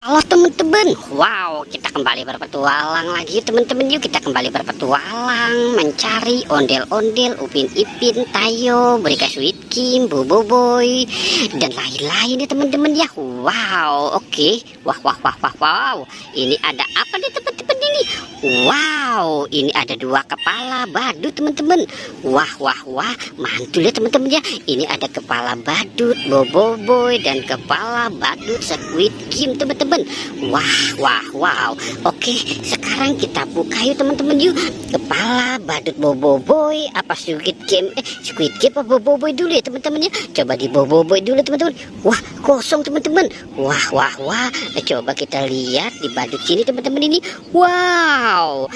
Halo teman-teman, wow, kita kembali berpetualang lagi teman-teman. Yuk kita kembali berpetualang mencari ondel-ondel, Upin Ipin, Tayo, Boneka Sweet Kim, Bobo Boy, dan lain-lain ya teman-teman ya. Wow, oke. Wow. Ini ada apa nih teman-teman ini? Wow, ini ada dua kepala badut teman-teman. Wah, mantul ya teman-teman ya. Ini ada kepala badut Bobo Boy dan kepala badut Squid Kim teman-teman. Wow. Oke, sekarang kita buka yuk teman-teman yuk. Kepala badut Bobo Boy apa Squid Kim? Squid Kim apa Bobo Boy dulu ya teman-teman ya. Coba di Bobo Boy dulu teman-teman. Wah, kosong teman-teman. Wah. Coba kita lihat di badut sini teman-teman ini. Wow.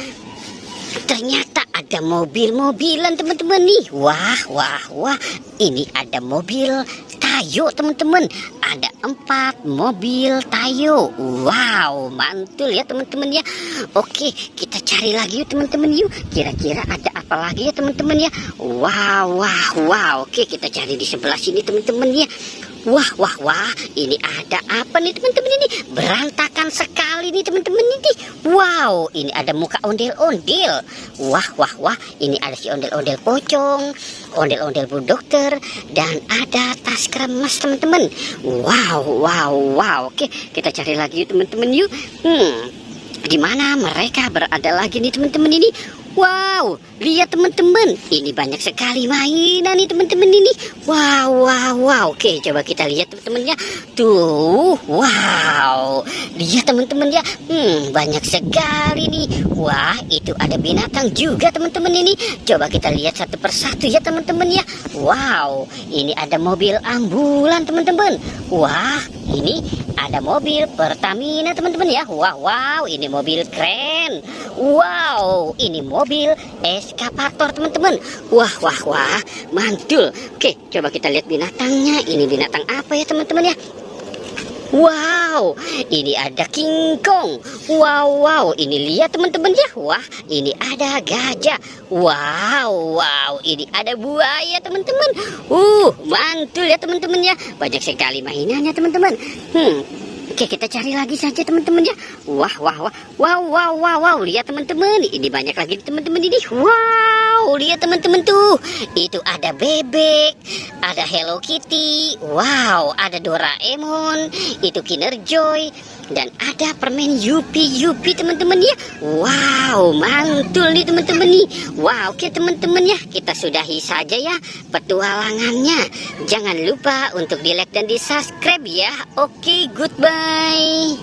Ternyata ada mobil-mobilan teman-teman nih. Wah. Ini ada mobil Tayo teman-teman. Ada 4 mobil Tayo. Wow, mantul ya teman-teman ya. Oke, kita cari lagi yuk teman-teman yuk. Kira-kira ada apa lagi ya teman-teman ya. Wow. Oke, kita cari di sebelah sini teman-teman ya. Wah, ini ada apa nih teman-teman ini? Berantakan sekali nih teman-teman ini. Wow, ini ada muka ondel-ondel. Wah, ini ada si ondel-ondel pocong, ondel-ondel bu dokter, dan ada tas kremes teman-teman. Wow. Oke, kita cari lagi yuk teman-teman yuk. Di mana mereka berada lagi nih teman-teman ini? Wow, lihat teman-teman, ini banyak sekali mainan nih teman-teman ini. Wow. Oke, coba kita lihat teman-teman ya. Tuh, wow, lihat teman-teman ya. Banyak sekali nih. Wah, itu ada binatang juga teman-teman ini. Coba kita lihat satu persatu ya teman-teman ya. Wow, ini ada mobil ambulan teman-teman. Wah, ini ada mobil Pertamina teman-teman ya. Wow, ini mobil keren. Wow, ini mobil eskavator teman-teman. Wah, mantul. Oke, coba kita lihat binatangnya. Ini binatang apa ya teman-teman ya? Wow, ini ada King Kong. Wow, ini lihat teman-teman ya. Wah, ini ada gajah. Wow, ini ada buaya teman-teman. Mantul ya teman-teman ya. Banyak sekali mainannya teman-teman. Oke, kita cari lagi saja teman-teman ya. Wow. Lihat teman-teman, ini banyak lagi teman-teman ini. Wow, lihat teman-teman tuh. Itu ada bebek, ada Hello Kitty. Wow, ada Doraemon, itu Kinder Joy, dan ada permen Yupi teman-teman ya. Wow, mantul nih teman-teman nih. Wow, oke teman-teman ya, kita sudahi saja ya petualangannya. Jangan lupa untuk di like dan di subscribe ya. Oke, goodbye.